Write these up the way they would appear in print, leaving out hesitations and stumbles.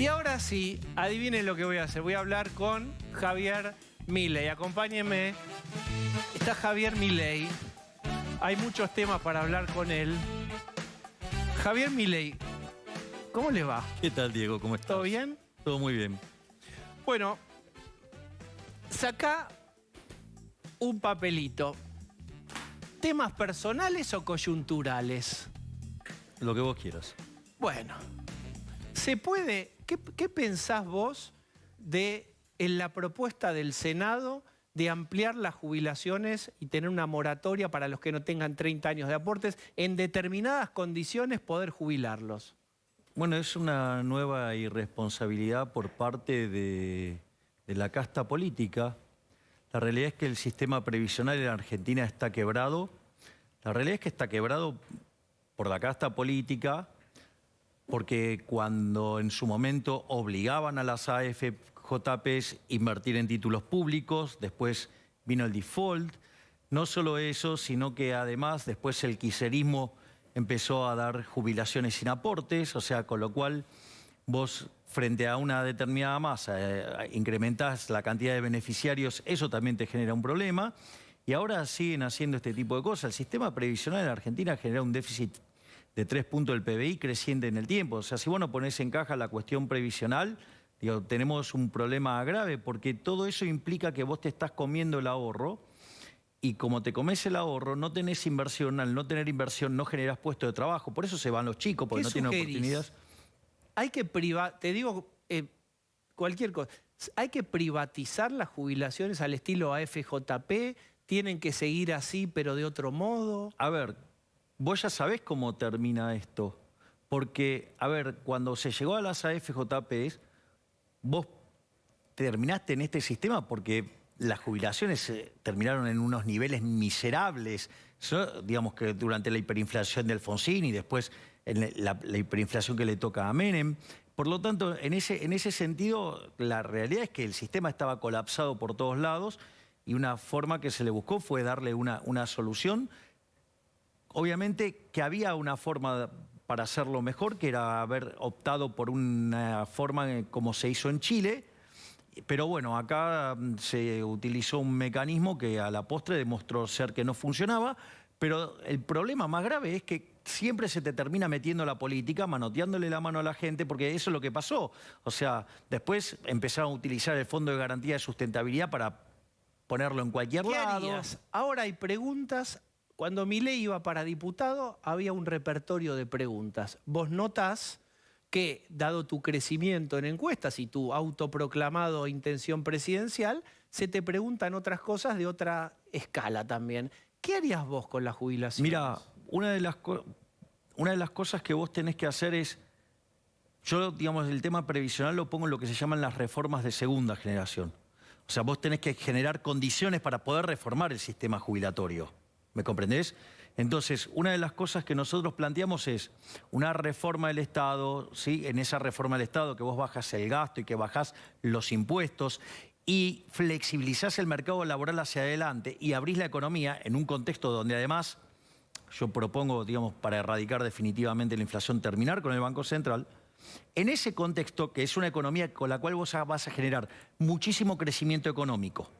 Y ahora sí, adivinen lo que voy a hacer. Voy a hablar con Javier Milei. Acompáñenme. Está Javier Milei. Hay muchos temas para hablar con él. Javier Milei, ¿cómo le va? ¿Qué tal, Diego? ¿Cómo estás? ¿Todo bien? Todo muy bien. Bueno, sacá un papelito. ¿Temas personales o coyunturales? Lo que vos quieras. Bueno, ¿se puede? ¿Qué pensás vos en la propuesta del Senado de ampliar las jubilaciones y tener una moratoria para los que no tengan 30 años de aportes, en determinadas condiciones poder jubilarlos? Bueno, es una nueva irresponsabilidad por parte de la casta política. La realidad es que el sistema previsional en Argentina está quebrado. La realidad es que está quebrado por la casta política, porque cuando en su momento obligaban a las AFJPs a invertir en títulos públicos, después vino el default. No solo eso, sino que además después el kirchnerismo empezó a dar jubilaciones sin aportes, o sea, con lo cual vos frente a una determinada masa incrementás la cantidad de beneficiarios, eso también te genera un problema. Y ahora siguen haciendo este tipo de cosas. El sistema previsional en Argentina genera un déficit de 3 puntos del PBI creciente en el tiempo. O sea, si vos no ponés en caja la cuestión previsional, digo, tenemos un problema grave, porque todo eso implica que vos te estás comiendo el ahorro, y como te comes el ahorro, no tenés inversión. Al no tener inversión, no generás puestos de trabajo. Por eso se van los chicos, porque no tienen oportunidades. Hay que te digo cualquier cosa. ¿Hay que privatizar las jubilaciones al estilo AFJP? ¿Tienen que seguir así, pero de otro modo? A ver, vos ya sabés cómo termina esto. Porque, a ver, cuando se llegó a las AFJPs, vos terminaste en este sistema porque las jubilaciones terminaron en unos niveles miserables. Digamos que durante la hiperinflación de Alfonsín y después en la hiperinflación que le toca a Menem. Por lo tanto, en ese sentido, la realidad es que el sistema estaba colapsado por todos lados y una forma que se le buscó fue darle una solución. Obviamente que había una forma para hacerlo mejor, que era haber optado por una forma como se hizo en Chile. Pero bueno, acá se utilizó un mecanismo que a la postre demostró ser que no funcionaba, pero el problema más grave es que siempre se te termina metiendo la política, manoteándole la mano a la gente, porque eso es lo que pasó. O sea, después empezaron a utilizar el Fondo de Garantía de Sustentabilidad para ponerlo en cualquier lado. ¿Qué harías? Ahora hay preguntas. Cuando Milei iba para diputado, había un repertorio de preguntas. Vos notás que, dado tu crecimiento en encuestas y tu autoproclamado intención presidencial, se te preguntan otras cosas de otra escala también. ¿Qué harías vos con la jubilación? Mira, una de las cosas que vos tenés que hacer es, yo, digamos, el tema previsional lo pongo en lo que se llaman las reformas de segunda generación. O sea, vos tenés que generar condiciones para poder reformar el sistema jubilatorio. ¿Me comprendés? Entonces, una de las cosas que nosotros planteamos es una reforma del Estado, ¿sí? En esa reforma del Estado que vos bajás el gasto y que bajás los impuestos y flexibilizás el mercado laboral hacia adelante y abrís la economía en un contexto donde además, yo propongo, digamos, para erradicar definitivamente la inflación, terminar con el Banco Central. En ese contexto, que es una economía con la cual vos vas a generar muchísimo crecimiento económico,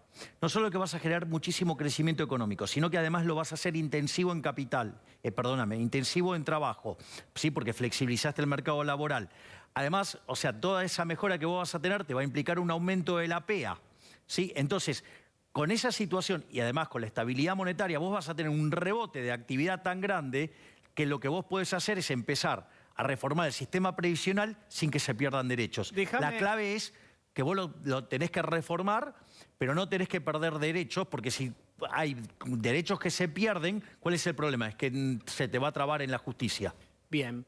no solo que vas a generar muchísimo crecimiento económico, sino que además lo vas a hacer intensivo en capital, intensivo en trabajo, ¿sí? Porque flexibilizaste el mercado laboral. Además, o sea, toda esa mejora que vos vas a tener te va a implicar un aumento de la PEA, ¿sí? Entonces, con esa situación y además con la estabilidad monetaria, vos vas a tener un rebote de actividad tan grande que lo que vos podés hacer es empezar a reformar el sistema previsional sin que se pierdan derechos. La clave es que vos lo tenés que reformar, pero no tenés que perder derechos, porque si hay derechos que se pierden, ¿cuál es el problema? Es que se te va a trabar en la justicia. Bien.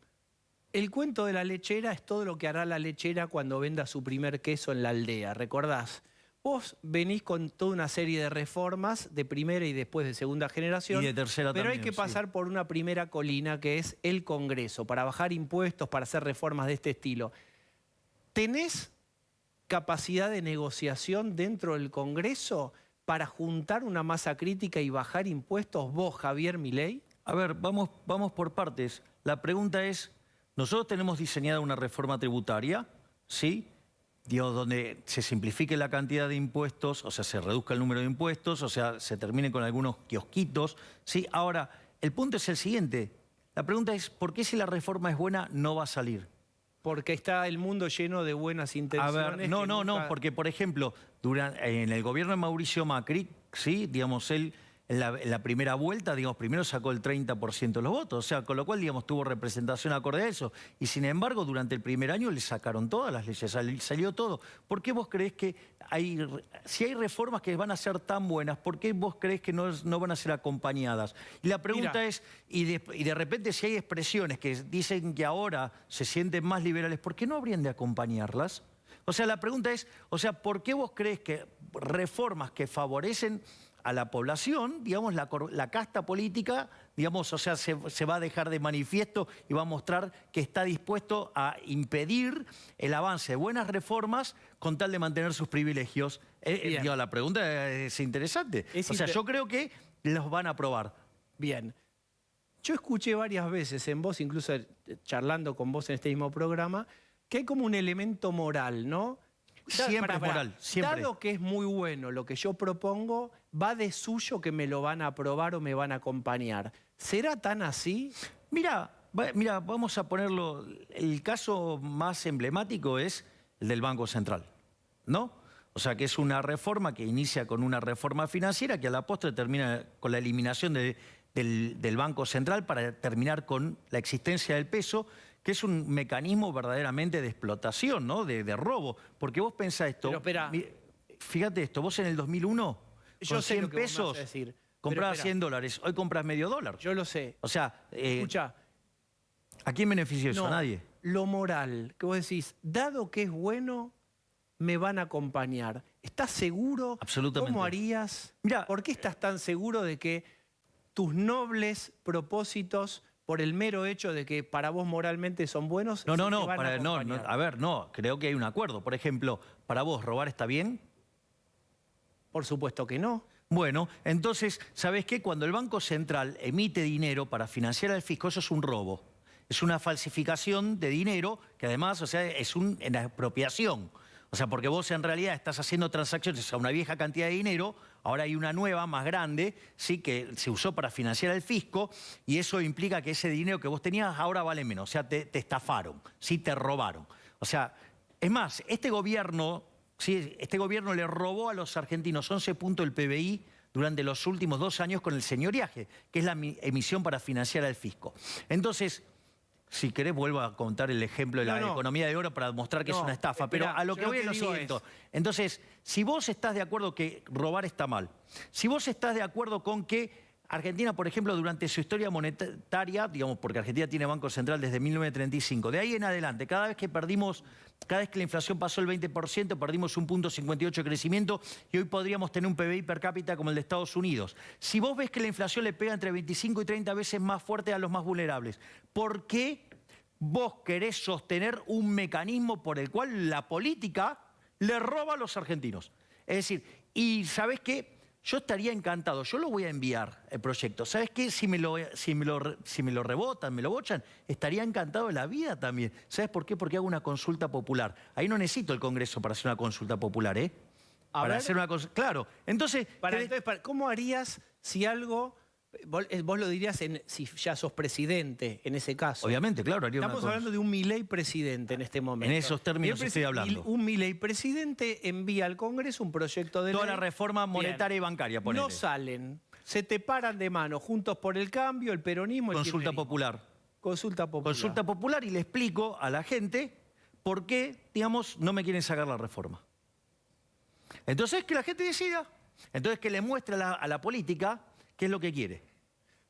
El cuento de la lechera es todo lo que hará la lechera cuando venda su primer queso en la aldea, ¿recordás? Vos venís con toda una serie de reformas de primera y después de segunda generación. Y de tercera pero también, hay que pasar por una primera colina, que es el Congreso, para bajar impuestos, para hacer reformas de este estilo. ¿Tenés capacidad de negociación dentro del Congreso para juntar una masa crítica y bajar impuestos vos, Javier Milei? A ver, vamos por partes. La pregunta es, nosotros tenemos diseñada una reforma tributaria, ¿sí? Digo, donde se simplifique la cantidad de impuestos, o sea, se reduzca el número de impuestos, o sea, se termine con algunos kiosquitos, ¿sí? Ahora, el punto es el siguiente. La pregunta es, ¿por qué si la reforma es buena no va a salir? Porque está el mundo lleno de buenas A intenciones. ver, no, porque, por ejemplo, en el gobierno de Mauricio Macri, ¿sí? Digamos, él en la primera vuelta, digamos, primero sacó el 30% de los votos, o sea, con lo cual, digamos, tuvo representación acorde a eso. Y sin embargo, durante el primer año le sacaron todas las leyes, salió todo. ¿Por qué vos creés que si hay reformas que van a ser tan buenas, por qué vos creés que no van a ser acompañadas? Y la pregunta es, y de repente si hay expresiones que dicen que ahora se sienten más liberales, ¿por qué no habrían de acompañarlas? O sea, la pregunta es, o sea, ¿por qué vos creés que reformas que favorecen a la población, digamos, la casta política, digamos, o sea, se va a dejar de manifiesto y va a mostrar que está dispuesto a impedir el avance de buenas reformas con tal de mantener sus privilegios? Digo, la pregunta es interesante. Yo creo que los van a aprobar. Bien. Yo escuché varias veces en vos, incluso charlando con vos en este mismo programa, que hay como un elemento moral, ¿no? Siempre es moral, siempre. Dado que es muy bueno lo que yo propongo, va de suyo que me lo van a aprobar o me van a acompañar. ¿Será tan así? Mira, vamos a ponerlo, el caso más emblemático es el del Banco Central, ¿no? O sea, que es una reforma que inicia con una reforma financiera que a la postre termina con la eliminación del Banco Central para terminar con la existencia del peso, que es un mecanismo verdaderamente de explotación, ¿no? De robo. Porque vos pensás esto, pero espera, fíjate esto, vos en el 2001, con 100 pesos, comprabas $100, hoy compras medio dólar. Yo lo sé. O sea, escuchá, ¿a quién beneficia eso? A nadie. Lo moral, que vos decís, dado que es bueno, me van a acompañar. ¿Estás seguro? Absolutamente. ¿Cómo harías? Mirá, ¿por qué estás tan seguro de que tus nobles propósitos, por el mero hecho de que para vos moralmente son buenos, No, a ver, creo que hay un acuerdo. Por ejemplo, ¿para vos robar está bien? Por supuesto que no. Bueno, entonces, ¿sabés qué? Cuando el Banco Central emite dinero para financiar al fisco, eso es un robo. Es una falsificación de dinero que además, o sea, es una expropiación. O sea, porque vos en realidad estás haciendo transacciones a una vieja cantidad de dinero, ahora hay una nueva, más grande, ¿sí? Que se usó para financiar al fisco, y eso implica que ese dinero que vos tenías ahora vale menos. O sea, te estafaron, ¿sí? Te robaron. O sea, es más, este gobierno le robó a los argentinos 11 puntos del PBI durante los últimos 2 años con el señoriaje, que es la emisión para financiar al fisco. Entonces, si querés, vuelvo a contar el ejemplo de la economía de oro para mostrar que es una estafa. Pero a lo que voy es lo siguiente. Entonces, si vos estás de acuerdo que robar está mal, si vos estás de acuerdo con que Argentina, por ejemplo, durante su historia monetaria, digamos, porque Argentina tiene Banco Central desde 1935, de ahí en adelante, cada vez que la inflación pasó el 20%, perdimos 1,58 de crecimiento y hoy podríamos tener un PBI per cápita como el de Estados Unidos. Si vos ves que la inflación le pega entre 25 y 30 veces más fuerte a los más vulnerables, ¿por qué vos querés sostener un mecanismo por el cual la política le roba a los argentinos? Es decir, y ¿sabés qué? Yo estaría encantado, yo lo voy a enviar el proyecto. ¿Sabes qué? Si me lo rebotan, me lo bochan, estaría encantado de la vida también. ¿Sabes por qué? Porque hago una consulta popular. Ahí no necesito el Congreso para hacer una consulta popular, ¿eh? Claro. Entonces, ¿cómo harías si algo... Vos lo dirías si ya sos presidente, en ese caso. Obviamente, claro. Estamos hablando de un Milei presidente en este momento. En esos términos estoy hablando. Un Milei presidente envía al Congreso un proyecto de ley. Toda la reforma monetaria y bancaria, ponele. No salen, se te paran de mano, Juntos por el Cambio, el peronismo... Consulta popular. Consulta popular. Consulta popular, y le explico a la gente por qué, digamos, no me quieren sacar la reforma. Entonces, que la gente decida. Entonces, que le muestre a la política qué es lo que quiere.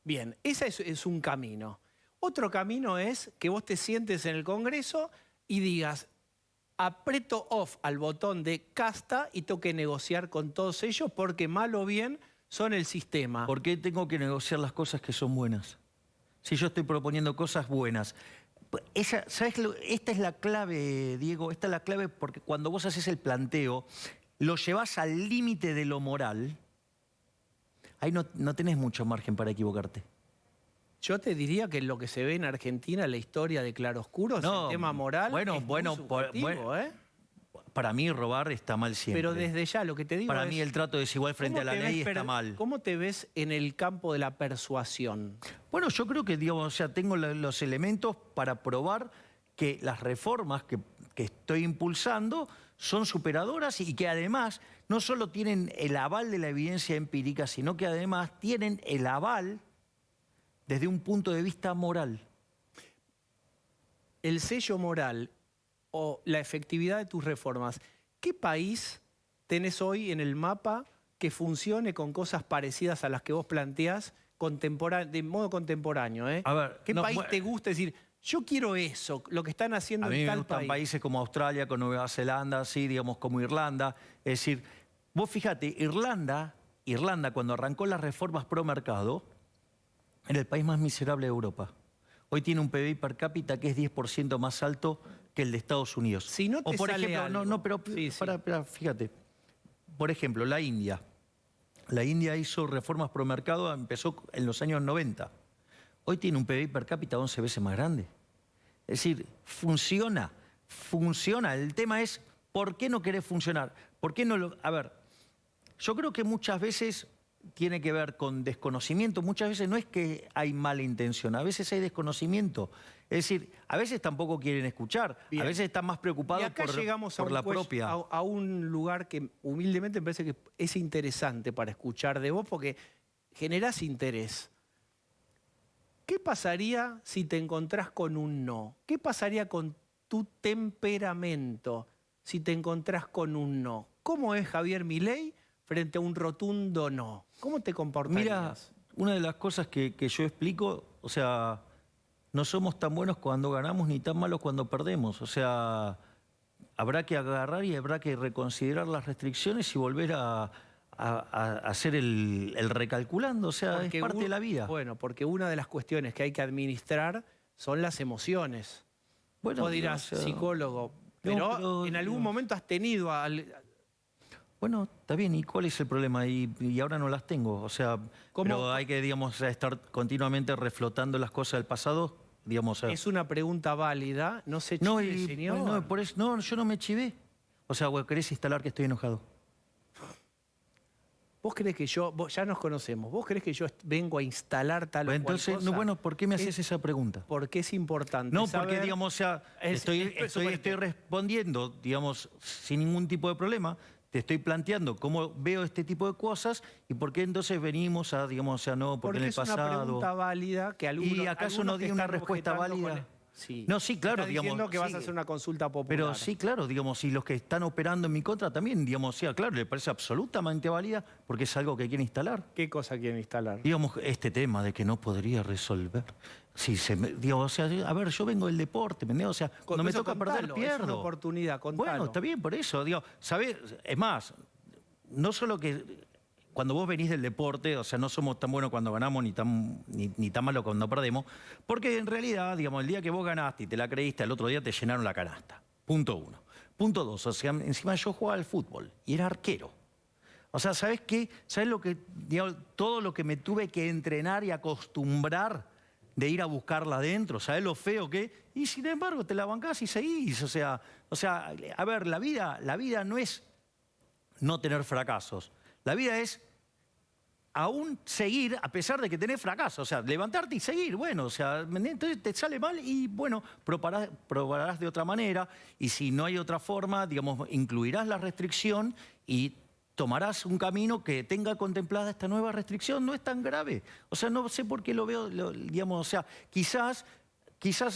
Bien, ese es un camino. Otro camino es que vos te sientes en el Congreso y digas, aprieto off al botón de casta y tengo que negociar con todos ellos porque mal o bien son el sistema. ¿Por qué tengo que negociar las cosas que son buenas? Si yo estoy proponiendo cosas buenas. ¿Sabes? Esta es la clave, Diego, esta es la clave porque cuando vos haces el planteo, lo llevas al límite de lo moral. Ahí no tenés mucho margen para equivocarte. Yo te diría que lo que se ve en Argentina, la historia de claroscuros, el tema moral, es muy subjetivo, ¿eh? para mí robar está mal siempre. Pero desde ya lo que te digo Para es, mí el trato desigual frente a la ley está mal. ¿cómo te ves en el campo de la persuasión? Bueno, yo creo que, digamos, o sea, tengo los elementos para probar que las reformas que estoy impulsando son superadoras y que además no solo tienen el aval de la evidencia empírica, sino que además tienen el aval desde un punto de vista moral. El sello moral o la efectividad de tus reformas, ¿qué país tenés hoy en el mapa que funcione con cosas parecidas a las que vos planteás de modo contemporáneo? A ver, ¿Qué país te gusta decir, yo quiero eso, lo que están haciendo en tal país? A mí me gustan países como Australia, como Nueva Zelanda, sí, digamos, como Irlanda. Es decir, vos fíjate, Irlanda cuando arrancó las reformas pro mercado, era el país más miserable de Europa. Hoy tiene un PBI per cápita que es 10% más alto que el de Estados Unidos. Si no te o por sale ejemplo, algo. pero Sí, sí. fíjate. Por ejemplo, la India. La India hizo reformas pro mercado, empezó en los años 90. Hoy tiene un PBI per cápita 11 veces más grande. Es decir, funciona. El tema es, ¿por qué no querés funcionar? ¿Por qué no lo...? A ver, yo creo que muchas veces tiene que ver con desconocimiento. Muchas veces no es que hay mala intención, a veces hay desconocimiento. Es decir, a veces tampoco quieren escuchar, Bien. a veces están más preocupados por la propia... a un lugar que humildemente me parece que es interesante para escuchar de vos porque generás interés. ¿Qué pasaría si te encontrás con un no? ¿Qué pasaría con tu temperamento si te encontrás con un no? ¿Cómo es Javier Milei frente a un rotundo no? ¿Cómo te comportarías? Mira, una de las cosas que yo explico, o sea, no somos tan buenos cuando ganamos ni tan malos cuando perdemos. O sea, habrá que agarrar y habrá que reconsiderar las restricciones y volver a hacer el recalculando. O sea, Porque es parte de la vida. Bueno, porque una de las cuestiones que hay que administrar son las emociones. Bueno, Vos dirás, o sea, psicólogo, pero en algún momento has tenido... Bueno, está bien, ¿y cuál es el problema? Y ahora no las tengo, o sea, pero hay que, digamos, estar continuamente reflotando las cosas del pasado, digamos. Es una pregunta válida, no se chive, señor. No, por eso, no, yo no me chivé. O sea, vos querés instalar que estoy enojado. ¿Vos crees que ya nos conocemos, vos crees que yo vengo a instalar tal o cual Entonces, cosa? no, bueno, ¿por qué me haces esa pregunta? Porque es importante No, saber... porque, digamos, o sea, estoy respondiendo, digamos, sin ningún tipo de problema. Te estoy planteando cómo veo este tipo de cosas y por qué entonces venimos a, digamos, o sea, no, porque en el pasado... es una pregunta válida que algunos... ¿Y acaso no di una respuesta válida? Sí. No, sí, claro, Estás diciendo digamos, que vas sí, a hacer una consulta popular. Pero sí, claro, digamos, y los que están operando en mi contra también, digamos, sí, claro, le parece absolutamente válida porque es algo que quieren instalar. ¿Qué cosa quieren instalar? Digamos, este tema de que no podría resolver. Sí, digamos, o sea, a ver, yo vengo del deporte, ¿me entiendes? O sea, cuando me toca perder, pierdo. Es una oportunidad, contalo. Bueno, está bien, por eso, digo, ¿sabés? Es más, no solo que cuando vos venís del deporte, o sea, no somos tan buenos cuando ganamos ni tan malos cuando perdemos, porque en realidad, digamos, el día que vos ganaste y te la creíste, al otro día te llenaron la canasta. Punto 1. Punto 2, o sea, encima yo jugaba al fútbol y era arquero. O sea, ¿sabés qué? ¿Sabés lo que, digamos, todo lo que me tuve que entrenar y acostumbrar de ir a buscarla adentro? ¿Sabés lo feo que? Y sin embargo, te la bancás y seguís. O sea, a ver, la vida no es no tener fracasos. La vida es aún seguir a pesar de que tenés fracasos. O sea, levantarte y seguir. Bueno, o sea, entonces te sale mal y bueno, probarás de otra manera. Y si no hay otra forma, digamos, incluirás la restricción y tomarás un camino que tenga contemplada esta nueva restricción. No es tan grave. O sea, no sé por qué lo veo, digamos, o sea, quizás,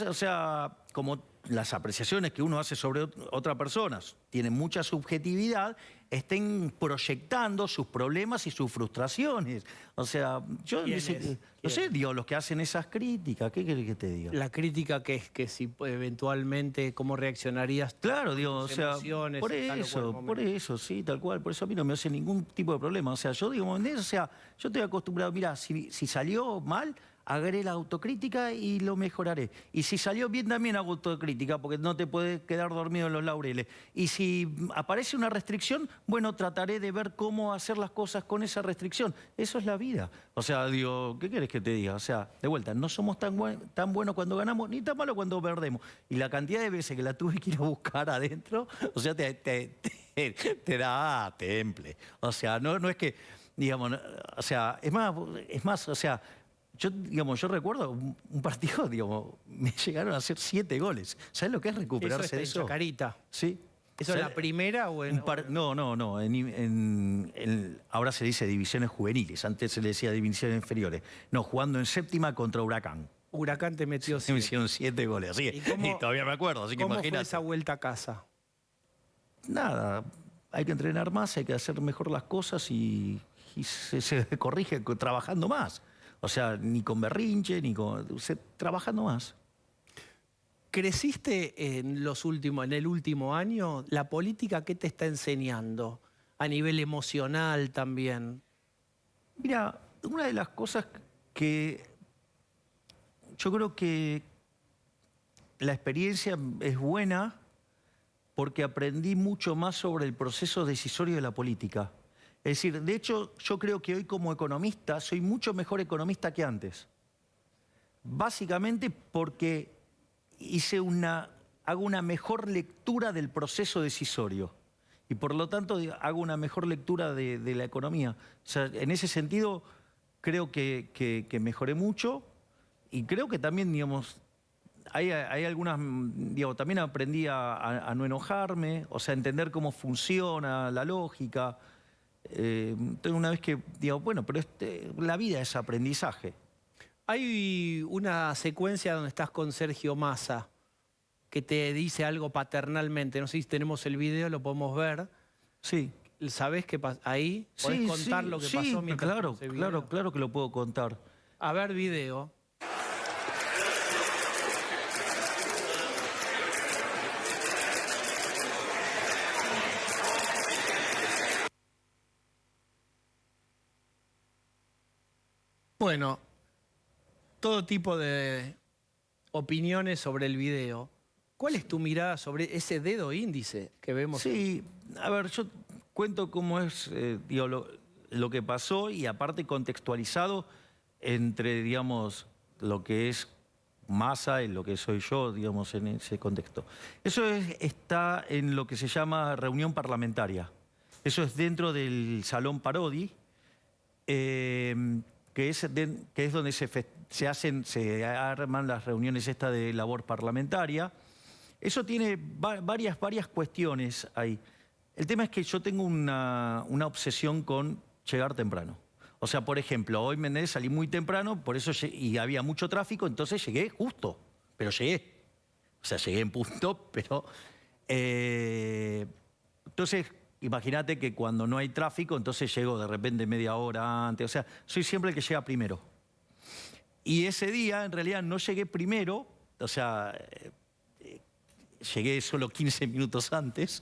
o sea, como las apreciaciones que uno hace sobre otra persona tienen mucha subjetividad, estén proyectando sus problemas y sus frustraciones. O sea, yo no sé, digo, los que hacen esas críticas, ¿qué querés que te diga? La crítica que es que si eventualmente, ¿cómo reaccionarías? Claro, digo, o sea, por eso, sí, tal cual. Por eso a mí no me hace ningún tipo de problema. O sea, yo digo, o sea, yo estoy acostumbrado, mira, si salió mal, haré la autocrítica y lo mejoraré. Y si salió bien también hago autocrítica, porque no te puedes quedar dormido en los laureles. Y si aparece una restricción, bueno, trataré de ver cómo hacer las cosas con esa restricción. Eso es la vida. O sea, digo, ¿qué querés que te diga? O sea, de vuelta, no somos tan buenos cuando ganamos, ni tan malos cuando perdemos. Y la cantidad de veces que la tuve que ir a buscar adentro, o sea, te da temple. O sea, no es que, digamos, o sea, es más, o sea, digamos, yo recuerdo un partido, digamos, me llegaron a hacer 7 goles. ¿Sabes lo que es recuperarse de eso? Eso está en Chacarita. Sí. ¿Eso es la primera o en...? No. Ahora se dice divisiones juveniles, antes se le decía divisiones inferiores. No, jugando en séptima contra Huracán. Huracán te metió Me hicieron 7 goles, así que y todavía me acuerdo, así que ¿Cómo imagínate. fue esa vuelta a casa? Nada, hay que entrenar más, hay que hacer mejor las cosas y se corrige trabajando más. O sea, ni con berrinche, ni con... trabajando más. ¿Creciste en el último año? ¿La política qué te está enseñando? A nivel emocional también. Mira, una de las cosas que yo creo que la experiencia es buena porque aprendí mucho más sobre el proceso decisorio de la política. Es decir, de hecho, yo creo que hoy como economista soy mucho mejor economista que antes. Básicamente porque hago una mejor lectura del proceso decisorio y por lo tanto hago una mejor lectura de la economía. O sea, en ese sentido creo que mejoré mucho y creo que también, digamos, hay algunas, digamos, también aprendí a no enojarme, o sea, entender cómo funciona la lógica. Entonces una vez que digo, bueno, pero la vida es aprendizaje. Hay una secuencia donde estás con Sergio Massa que te dice algo paternalmente. No sé si tenemos el video, lo podemos ver. Sí. ¿Sabés qué pasa? Ahí podés contar lo que pasó mientras claro que lo puedo contar. A ver, video. Bueno, todo tipo de opiniones sobre el video. ¿Cuál es tu mirada sobre ese dedo índice que vemos? Sí, a ver, yo cuento cómo es digo, lo que pasó y aparte contextualizado entre, digamos, lo que es Massa y lo que soy yo, digamos, en ese contexto. Eso está en lo que se llama reunión parlamentaria. Eso es dentro del Salón Parodi, que es donde se arman las reuniones estas de labor parlamentaria. Eso tiene varias cuestiones ahí. El tema es que yo tengo una obsesión con llegar temprano. O sea, por ejemplo, hoy salí muy temprano, por eso y había mucho tráfico, entonces llegué justo, pero llegué. O sea, llegué en punto, pero... entonces, imagínate que cuando no hay tráfico, entonces llego de repente media hora antes. O sea, soy siempre el que llega primero. Y ese día, en realidad, no llegué primero, o sea... llegué solo 15 minutos antes.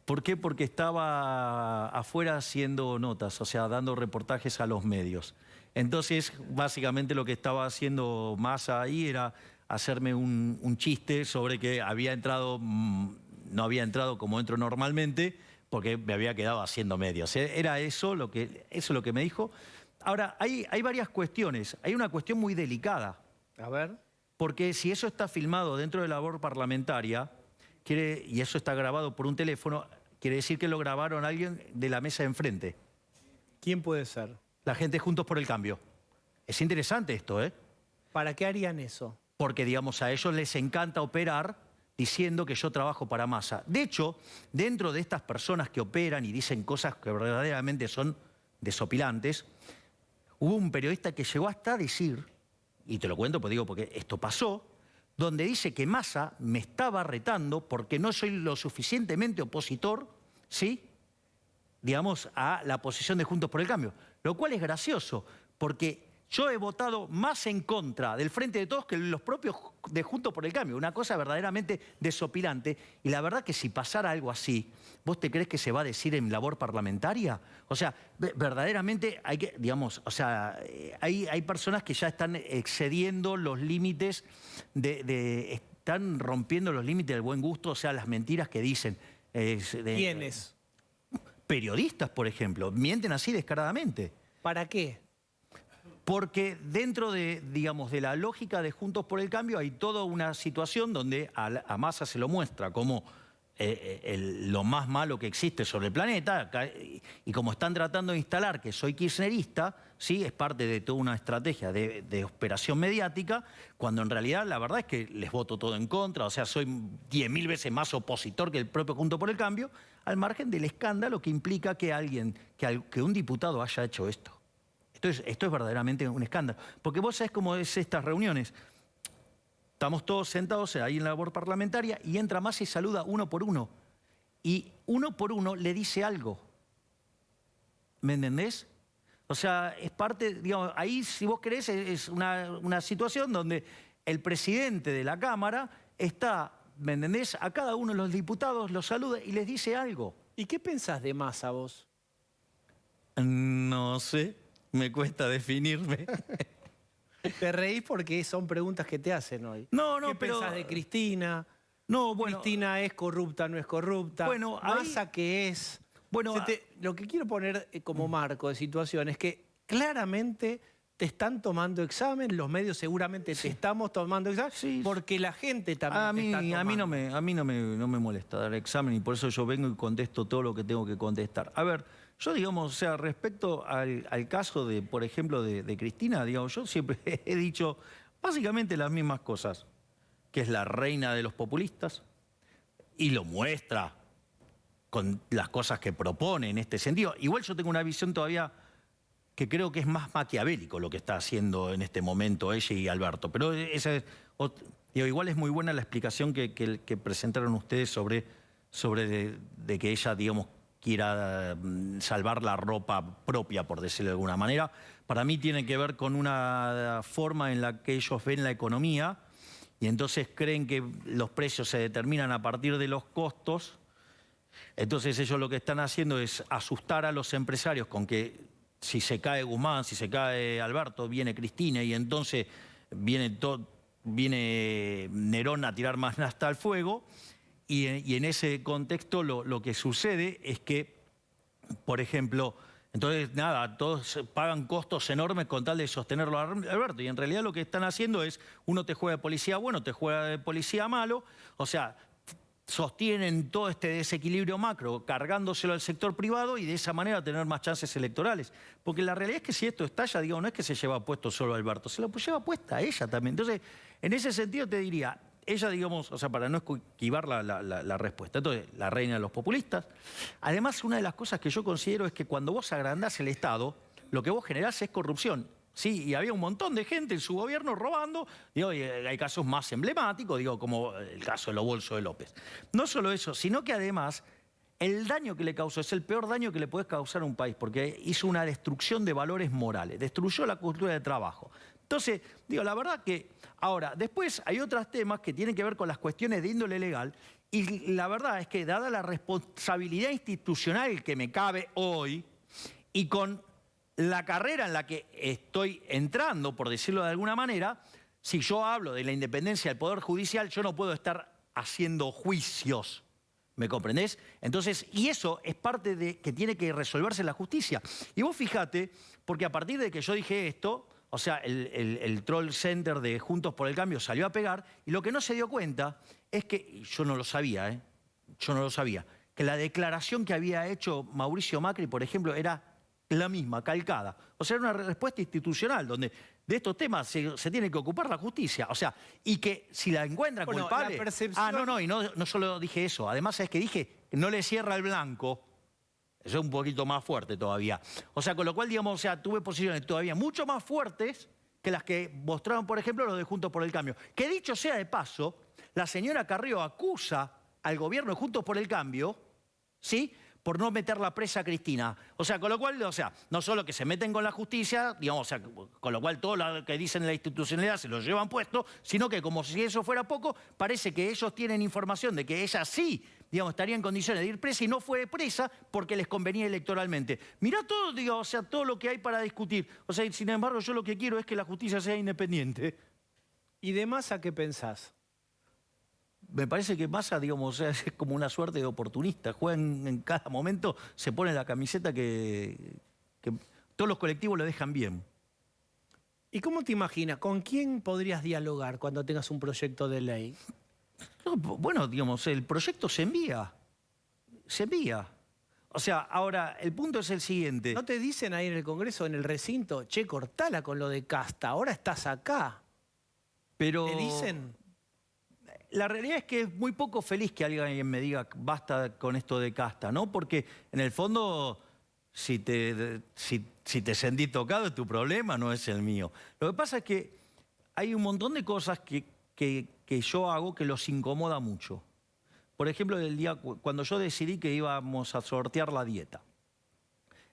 ¿Por qué? Porque estaba afuera haciendo notas, o sea, dando reportajes a los medios. Entonces, básicamente lo que estaba haciendo Massa ahí era hacerme un chiste sobre que había entrado, no había entrado como entro normalmente, porque me había quedado haciendo medios. Era eso lo que me dijo. Ahora, hay varias cuestiones. Hay una cuestión muy delicada. A ver. Porque si eso está filmado dentro de la labor parlamentaria, y eso está grabado por un teléfono, quiere decir que lo grabaron alguien de la mesa de enfrente. ¿Quién puede ser? La gente Juntos por el Cambio. Es interesante esto, ¿eh? ¿Para qué harían eso? Porque, digamos, a ellos les encanta operar diciendo que yo trabajo para Massa. De hecho, dentro de estas personas que operan y dicen cosas que verdaderamente son desopilantes, hubo un periodista que llegó hasta a decir, y te lo cuento porque esto pasó, donde dice que Massa me estaba retando porque no soy lo suficientemente opositor, ¿sí?, digamos, a la posición de Juntos por el Cambio. Lo cual es gracioso, porque yo he votado más en contra del Frente de Todos que los propios de Juntos por el Cambio. Una cosa verdaderamente desopilante. Y la verdad que si pasara algo así, ¿vos te crees que se va a decir en labor parlamentaria? O sea, verdaderamente hay que, digamos, o sea, hay personas que ya están excediendo los límites están rompiendo los límites del buen gusto, o sea, las mentiras que dicen. ¿Quiénes? Periodistas, por ejemplo, mienten así descaradamente. ¿Para qué? Porque dentro de, digamos, de la lógica de Juntos por el Cambio hay toda una situación donde a Massa se lo muestra como lo más malo que existe sobre el planeta, y como están tratando de instalar que soy kirchnerista, ¿sí? Es parte de toda una estrategia de operación mediática, cuando en realidad la verdad es que les voto todo en contra, o sea, soy 10.000 veces más opositor que el propio Juntos por el Cambio, al margen del escándalo que implica que un diputado haya hecho esto. Esto es verdaderamente un escándalo. Porque vos sabés cómo es estas reuniones. Estamos todos sentados ahí en la labor parlamentaria y entra Massa y saluda uno por uno. Y uno por uno le dice algo. ¿Me entendés? O sea, es parte, digamos, ahí si vos querés es una situación donde el presidente de la Cámara está, ¿me entendés? A cada uno de los diputados los saluda y les dice algo. ¿Y qué pensás de Massa vos? No sé, me cuesta definirme. Te reís porque son preguntas que te hacen hoy. No, ¿Qué pero... pensás de Cristina? No, bueno... ¿Cristina es corrupta, no es corrupta? Bueno, ¿Massa qué es? Bueno, lo que quiero poner como marco de situación es que claramente te están tomando examen, los medios seguramente te estamos tomando examen, porque la gente también te está tomando. A mí no me molesta dar examen y por eso yo vengo y contesto todo lo que tengo que contestar. A ver, yo digamos, o sea, respecto al caso de, por ejemplo, de Cristina, digamos, yo siempre he dicho básicamente las mismas cosas, que es la reina de los populistas y lo muestra con las cosas que propone en este sentido. Igual yo tengo una visión todavía que creo que es más maquiavélico lo que está haciendo en este momento ella y Alberto. Pero igual es muy buena la explicación que presentaron ustedes sobre de que ella, digamos, quiera salvar la ropa propia, por decirlo de alguna manera. Para mí tiene que ver con una forma en la que ellos ven la economía y entonces creen que los precios se determinan a partir de los costos. Entonces ellos lo que están haciendo es asustar a los empresarios con que si se cae Guzmán, si se cae Alberto, viene Cristina y entonces viene Nerón a tirar más nafta al fuego. Y en ese contexto lo que sucede es que, por ejemplo, entonces nada, todos pagan costos enormes con tal de sostenerlo a Alberto. Y en realidad lo que están haciendo es, uno te juega de policía bueno, te juega de policía malo, o sea, sostienen todo este desequilibrio macro cargándoselo al sector privado y de esa manera tener más chances electorales. Porque la realidad es que si esto estalla, digo, no es que se lleva puesto solo a Alberto, se lo lleva puesta a ella también. Entonces, en ese sentido te diría, ella, digamos, o sea, para no esquivar la respuesta, entonces, la reina de los populistas. Además, una de las cosas que yo considero es que cuando vos agrandás el Estado, lo que vos generás es corrupción. Sí, y había un montón de gente en su gobierno robando, digo, y hay casos más emblemáticos, digo, como el caso de los bolsos de López. No solo eso, sino que además el daño que le causó es el peor daño que le puedes causar a un país, porque hizo una destrucción de valores morales, destruyó la cultura de trabajo. Entonces, digo, la verdad que ahora, después hay otros temas que tienen que ver con las cuestiones de índole legal, y la verdad es que dada la responsabilidad institucional que me cabe hoy, y con la carrera en la que estoy entrando, por decirlo de alguna manera, si yo hablo de la independencia del Poder Judicial, yo no puedo estar haciendo juicios. ¿Me comprendés? Entonces, y eso es parte de que tiene que resolverse la justicia. Y vos fijate, porque a partir de que yo dije esto, o sea, el troll center de Juntos por el Cambio salió a pegar, y lo que no se dio cuenta es que, yo no lo sabía, yo no lo sabía, que la declaración que había hecho Mauricio Macri, por ejemplo, era la misma, calcada. O sea, era una respuesta institucional donde de estos temas se tiene que ocupar la justicia. O sea, y que si la encuentran culpable... La percepción... y no solo dije eso. Además, es que dije que no le cierra el blanco. Eso es un poquito más fuerte todavía. O sea, con lo cual, digamos, o sea, tuve posiciones todavía mucho más fuertes que las que mostraron, por ejemplo, los de Juntos por el Cambio. Que dicho sea de paso, la señora Carrió acusa al gobierno de Juntos por el Cambio, ¿sí?, por no meterla presa a Cristina. O sea, con lo cual, o sea, no solo que se meten con la justicia, digamos, o sea, con lo cual todo lo que dicen en la institucionalidad se lo llevan puesto, sino que como si eso fuera poco, parece que ellos tienen información de que ella sí, digamos, estaría en condiciones de ir presa y no fue presa porque les convenía electoralmente. Mirá todo, digamos, o sea, todo lo que hay para discutir. O sea, sin embargo, yo lo que quiero es que la justicia sea independiente. ¿Y de Massa qué pensás? Me parece que Massa, digamos, o sea, es como una suerte de oportunista. Juega en cada momento, se pone la camiseta que todos los colectivos lo dejan bien. ¿Y cómo te imaginas? ¿Con quién podrías dialogar cuando tengas un proyecto de ley? No, bueno, digamos, el proyecto se envía. Se envía. O sea, ahora, el punto es el siguiente. ¿No te dicen ahí en el Congreso, en el recinto, che, cortala con lo de Casta, ahora estás acá? Pero ¿Te dicen? la realidad es que es muy poco feliz que alguien me diga basta con esto de Casta, ¿no? Porque en el fondo, si te sentís tocado es tu problema, no es el mío. Lo que pasa es que hay un montón de cosas que yo hago que los incomoda mucho. Por ejemplo, el día cuando yo decidí que íbamos a sortear la dieta.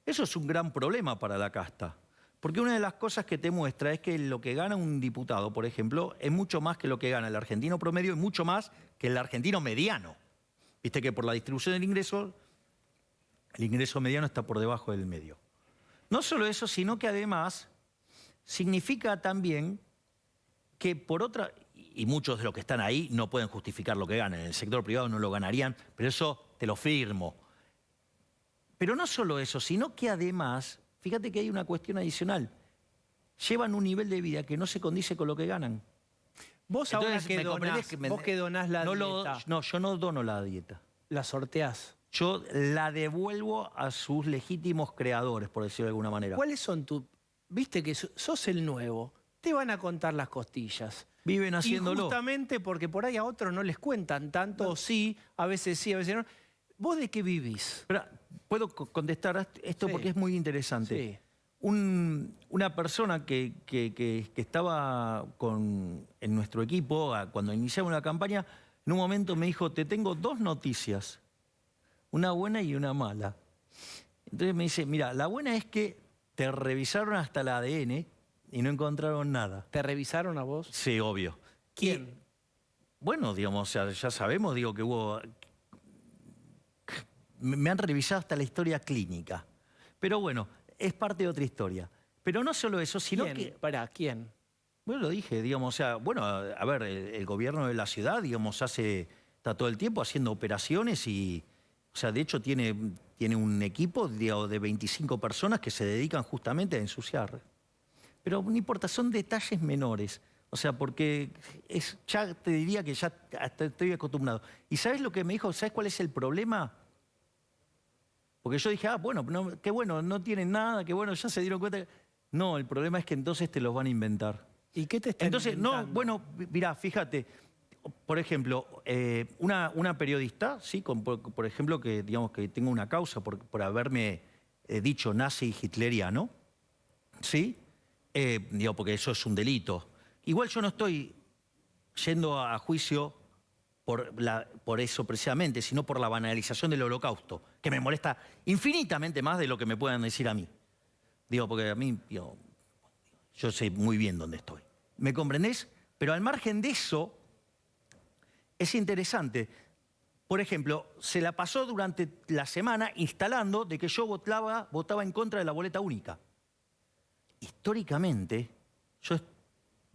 Eso es un gran problema para la casta. Porque una de las cosas que te muestra es que lo que gana un diputado, por ejemplo, es mucho más que lo que gana el argentino promedio y mucho más que el argentino mediano. Viste que por la distribución del ingreso, el ingreso mediano está por debajo del medio. No solo eso, sino que además significa también que por otra, y muchos de los que están ahí no pueden justificar lo que ganan, en el sector privado no lo ganarían, pero eso te lo firmo. Pero no solo eso, sino que además, fíjate que hay una cuestión adicional, llevan un nivel de vida que no se condice con lo que ganan. Vos ahora que donás, vos que donás la dieta, no, yo no dono la dieta. la sorteás. Yo la devuelvo a sus legítimos creadores, por decirlo de alguna manera. ¿Cuáles son tus...? Viste que sos el nuevo, te van a contar las costillas. Viven haciéndolo. Y justamente porque por ahí a otros no les cuentan tanto, o sí, a veces no. ¿Vos de qué vivís? Pero, ¿puedo contestar esto? Sí. Porque es muy interesante. Sí. Una persona que estaba en nuestro equipo, cuando iniciamos la campaña, en un momento me dijo, te tengo dos noticias, una buena y una mala. Entonces me dice, mira, la buena es que te revisaron hasta el ADN y no encontraron nada. ¿Te revisaron a vos? Sí, obvio. ¿Quién? Bueno, digamos, o sea, ya sabemos, digo, que hubo... Me han revisado hasta la historia clínica. Pero bueno, es parte de otra historia. Pero no solo eso, sino ¿Quién? que... Pará, ¿quién? Bueno, lo dije, digamos, o sea, bueno, a ver, el gobierno de la ciudad, digamos, está todo el tiempo haciendo operaciones y, o sea, de hecho tiene un equipo de 25 personas que se dedican justamente a ensuciar. Pero no importa, son detalles menores. O sea, porque ya te diría que ya hasta estoy acostumbrado. ¿Y sabes lo que me dijo? ¿Sabes cuál es el problema? Porque yo dije, bueno, no, qué bueno, no tienen nada, qué bueno, ya se dieron cuenta. No, el problema es que entonces te los van a inventar. ¿Y qué te están Entonces, inventando? no, bueno, mirá, fíjate, por ejemplo, una periodista, ¿sí? Por ejemplo, que digamos que tengo una causa por haberme dicho nazi hitleriano, ¿sí? Digo, porque eso es un delito. Igual yo no estoy yendo a juicio por eso precisamente, sino por la banalización del holocausto, que me molesta infinitamente más de lo que me puedan decir a mí. Digo, porque a mí, yo sé muy bien dónde estoy. ¿Me comprendés? Pero al margen de eso, es interesante. Por ejemplo, se la pasó durante la semana instalando de que yo votaba en contra de la boleta única. Históricamente, yo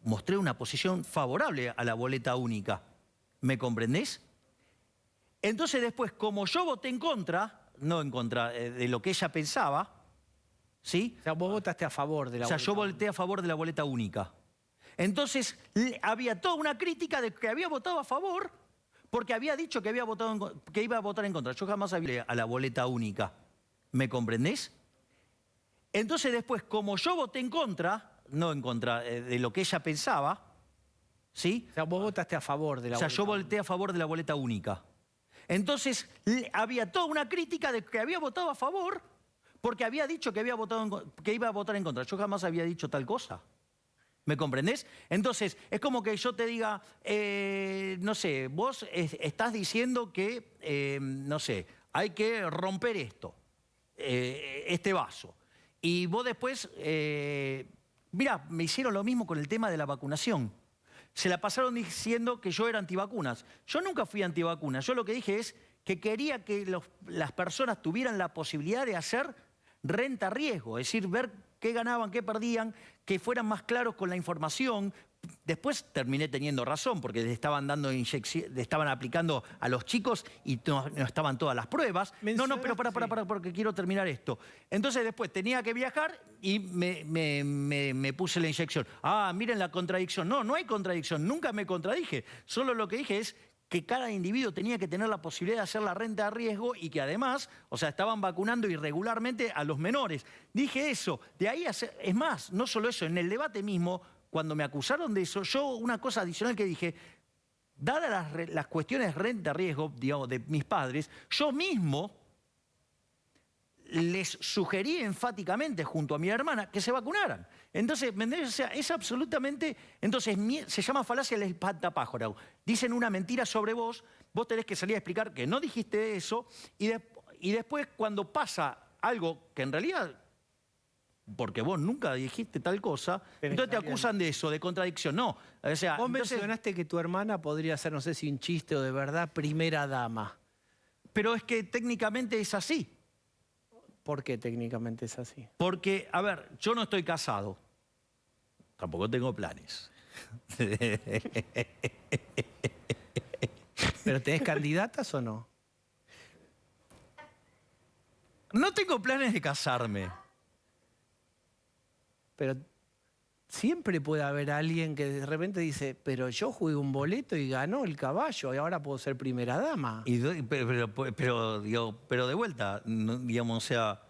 mostré una posición favorable a la boleta única. ¿Me comprendés? Entonces después, como yo voté en contra, no en contra de lo que ella pensaba, ¿sí? O sea, vos votaste a favor de la O sea, yo boleta. voté a favor de la boleta única. Entonces, había toda una crítica de que había votado a favor porque había dicho que iba a votar en contra. Yo jamás hablé a la boleta única. ¿Me comprendés? Entonces después, como yo voté en contra, no en contra de lo que ella pensaba, ¿sí? O sea, vos votaste a favor de la O sea, boleta. yo voté a favor de la boleta única. Entonces, había toda una crítica de que había votado a favor porque había dicho que iba a votar en contra. Yo jamás había dicho tal cosa. ¿Me comprendés? Entonces, es como que yo te diga, no sé, vos estás diciendo que, no sé, hay que romper esto, este vaso. Y vos después, mirá, me hicieron lo mismo con el tema de la vacunación. Se la pasaron diciendo que yo era antivacunas. Yo nunca fui antivacunas. Yo lo que dije es que quería que las personas tuvieran la posibilidad de hacer renta-riesgo, es decir, ver qué ganaban, qué perdían, que fueran más claros con la información. Después terminé teniendo razón, porque le estaban dando inyección, le estaban aplicando a los chicos y no estaban todas las pruebas. No, pero para, porque quiero terminar esto. Entonces después tenía que viajar y me puse la inyección. Ah, miren la contradicción. No hay contradicción, nunca me contradije. Solo lo que dije es que cada individuo tenía que tener la posibilidad de hacer la renta de riesgo y que además, o sea, estaban vacunando irregularmente a los menores. Dije eso. De ahí, es más, no solo eso, en el debate mismo, cuando me acusaron de eso, yo una cosa adicional que dije, dadas las cuestiones de renta-riesgo, digamos, de mis padres, yo mismo les sugerí enfáticamente junto a mi hermana que se vacunaran. Entonces, ¿me entendés? O sea, es absolutamente... Entonces, se llama falacia del espantapájaro. Dicen una mentira sobre vos, vos tenés que salir a explicar que no dijiste eso, y después cuando pasa algo que en realidad... porque vos nunca dijiste tal cosa, entonces te acusan de eso, de contradicción. No, o sea... Vos mencionaste que tu hermana podría ser, no sé si un chiste o de verdad, primera dama. Pero es que técnicamente es así. ¿Por qué técnicamente es así? Porque, a ver, yo no estoy casado. Tampoco tengo planes. ¿Pero tenés candidatas o no? No tengo planes de casarme. Pero siempre puede haber alguien que de repente dice, pero yo jugué un boleto y ganó el caballo y ahora puedo ser primera dama. Pero de vuelta, digamos, o sea,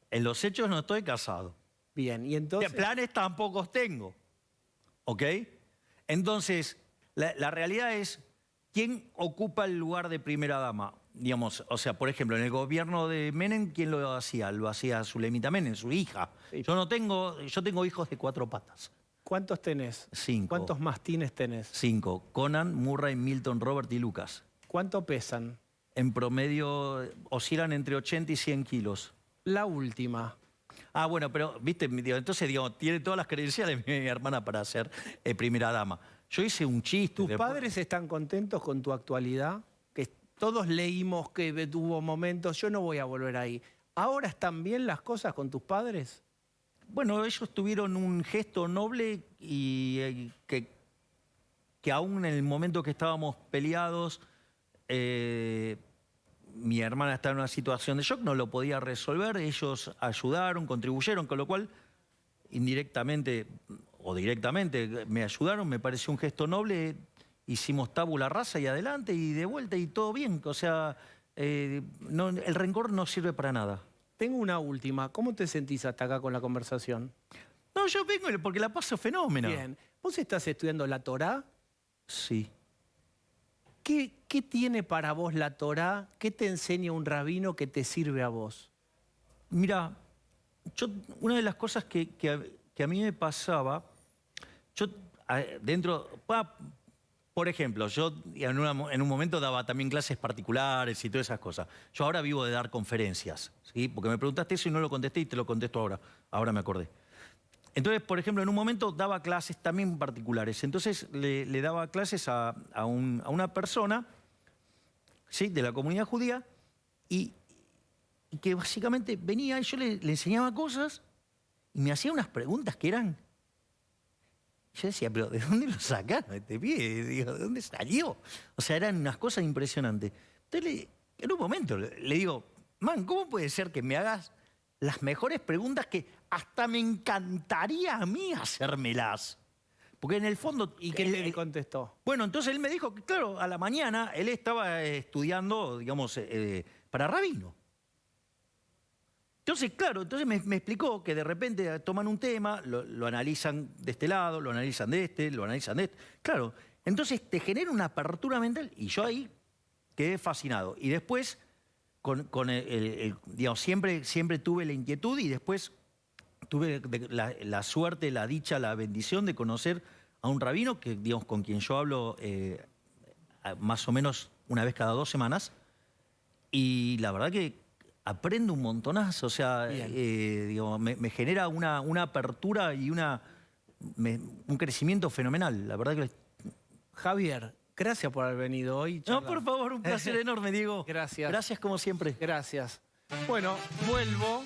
en los hechos no estoy casado. Bien, y entonces... Planes tampoco tengo, ¿ok? Entonces, la realidad es, ¿quién ocupa el lugar de primera dama? Digamos, o sea, por ejemplo, en el gobierno de Menem, ¿quién lo hacía? Lo hacía Zulemita Menem, su hija. Sí. Yo tengo hijos de 4 patas. ¿Cuántos tenés? 5. ¿Cuántos mastines tenés? 5. Conan, Murray, Milton, Robert y Lucas. ¿Cuánto pesan? En promedio oscilan entre 80 y 100 kilos. La última. Ah, bueno, pero, viste, entonces, digamos, tiene todas las credenciales mi hermana para ser primera dama. Yo hice un chiste. ¿Tus padres están contentos con tu actualidad? Que todos leímos que tuvo momentos, yo no voy a volver ahí. ¿Ahora están bien las cosas con tus padres? Bueno, ellos tuvieron un gesto noble y que aún en el momento que estábamos peleados, mi hermana estaba en una situación de shock, no lo podía resolver, ellos ayudaron, contribuyeron, con lo cual indirectamente o directamente me ayudaron, me pareció un gesto noble, hicimos tabula rasa y adelante y de vuelta y todo bien, o sea, el rencor no sirve para nada. Tengo una última. ¿Cómo te sentís hasta acá con la conversación? No, yo vengo porque la paso fenómeno. Bien. ¿Vos estás estudiando la Torá? Sí. ¿Qué tiene para vos la Torá? ¿Qué te enseña un rabino que te sirve a vos? Mira, una de las cosas que a mí me pasaba, por ejemplo, yo en un momento daba también clases particulares y todas esas cosas. Yo ahora vivo de dar conferencias, ¿sí? Porque me preguntaste eso y no lo contesté y te lo contesto ahora. Ahora me acordé. Entonces, por ejemplo, en un momento daba clases también particulares. Entonces le daba clases a una persona, ¿sí?, de la comunidad judía y que básicamente venía y yo le enseñaba cosas y me hacía unas preguntas que eran... Yo decía, pero ¿de dónde lo sacaron este pibe? Digo, ¿de dónde salió? O sea, eran unas cosas impresionantes. Entonces, en un momento le digo, man, ¿cómo puede ser que me hagas las mejores preguntas que hasta me encantaría a mí hacérmelas? Porque en el fondo... ¿Y qué le contestó? Bueno, entonces él me dijo que, claro, a la mañana él estaba estudiando, digamos, para rabino. Entonces, claro, me explicó que de repente toman un tema, lo analizan de este lado, lo analizan de este, lo analizan de este. Claro, entonces te genera una apertura mental y yo ahí quedé fascinado. Y después, digamos, siempre tuve la inquietud y después tuve la suerte, la dicha, la bendición de conocer a un rabino que, digamos, con quien yo hablo más o menos una vez cada 2 semanas. Y la verdad que aprendo un montonazo, o sea, digo, me genera una apertura y un crecimiento fenomenal. La verdad que... Javier, gracias por haber venido hoy. No, por favor, un placer enorme, Diego. Gracias. Gracias como siempre. Gracias. Bueno, vuelvo.